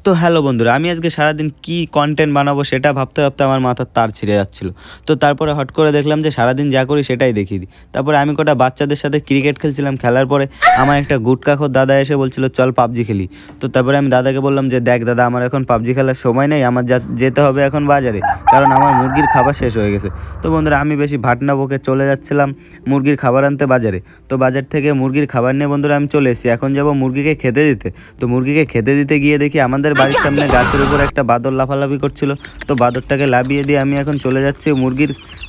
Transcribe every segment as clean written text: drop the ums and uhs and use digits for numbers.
তো হ্যালো বন্ধুরা, আমি আজকে সারাদিন কি কন্টেন্ট বানাবো সেটা ভাবতে ভাবতে আমার মাথার তার ছিঁড়ে যাচ্ছিল। তো তারপরে হট করে দেখলাম যে সারাদিন যা করি সেটাই দেখিয়ে দিই। তারপরে আমি কটা বাচ্চাদের সাথে ক্রিকেট খেলছিলাম, খেলার পরে আমার একটা গুটকাখোর দাদা এসে বলছিল চল পাবজি খেলি। তো তারপরে আমি দাদাকে বললাম যে দেখ দাদা, আমার এখন পাবজি খেলার সময় নেই, আমার যেতে হবে এখন বাজারে, কারণ আমার মুরগির খাবার শেষ হয়ে গেছে। তো বন্ধুরা, আমি বেশি ভাটনা বকে চলে যাচ্ছিলাম মুরগির খাবার আনতে বাজারে। তো বাজার থেকে মুরগির খাবার নিয়ে বন্ধুরা আমি চলে এসেছি, এখন যাব মুরগিকে খেতে দিতে। তো মুরগিকে খেতে দিতে গিয়ে দেখি আমাদের বাড়ির সামনে গাছের উপর একটা বাদর লাফালাফি করছিল। তো বাদরটাকে লাফিয়ে দিয়ে আমি এখন চলে যাচ্ছি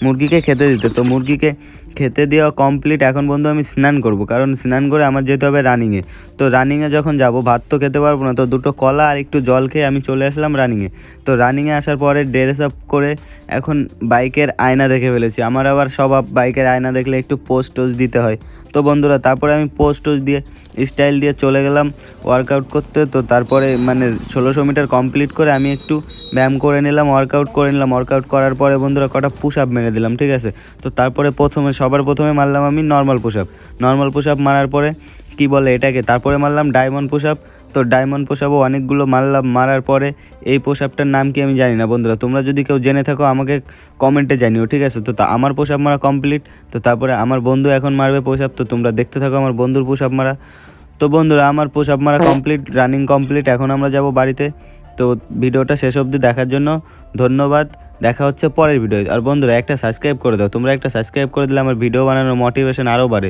মুরগিকে খেতে দিতে। তো মুরগিকে খেতে দেওয়া কমপ্লিট। এখন বন্ধু আমি স্নান করব, কারণ স্নান করে আমার যেতে হবে রানিংয়ে। তো রানিংয়ে যখন যাব ভাত তো খেতে পারবো না, তো দুটো কলা আর একটু জল খেয়ে আমি চলে আসলাম রানিংয়ে। তো রানিংয়ে আসার পরে ড্রেস আপ করে এখন বাইকের আয়না দেখে ফেলেছি। আমার আবার স্বভাব বাইকের আয়না দেখলে একটু পোস্ট টোজ দিতে হয়। তো বন্ধুরা, তারপরে আমি পোস্ট টোজ দিয়ে স্টাইল দিয়ে চলে গেলাম ওয়ার্কআউট করতে। তো তারপরে 1600 মিটার কমপ্লিট করে আমি একটু ব্যায়াম করে নিলাম, ওয়ার্কআউট করে নিলাম। ওয়ার্কআউট করার পরে বন্ধুরা কটা পুশ আপ মেরে দিলাম, ঠিক আছে। তো তারপরে সবার প্রথমে মারলাম আমি নর্মাল পুশ আপ মারার পরে কি বলে এটাকে, তারপরে মারলাম ডায়মন্ড পুশ আপ। তো ডায়মন্ড পুশ আপও অনেকগুলো মারলাম। মারার পরে এই পুশ আপটার নাম কি আমি জানি না বন্ধুরা, তোমরা যদি কেউ জেনে থাকো আমাকে কমেন্টে জানিও, ঠিক আছে। তো আমার পুশ আপ মারা কমপ্লিট। তো তারপরে আমার বন্ধু এখন মারবে পুশ আপ, তো তোমরা দেখতে থাকো আমার বন্ধুর পুশ আপ মারা। তো বন্ধুরা, আমার পুশ আপ মারা কমপ্লিট, রানিং কমপ্লিট। এখন আমরা যাব বাড়িতে। তো ভিডিওটা শেষ অবধি দেখার জন্য ধন্যবাদ। দেখা হচ্ছে পরের ভিডিও। আর বন্ধুরা, একটা সাবস্ক্রাইব করে দাও, তোমরা একটা সাবস্ক্রাইব করে দিলে আমার ভিডিও বানানোর মোটিভেশন আরও বাড়ে।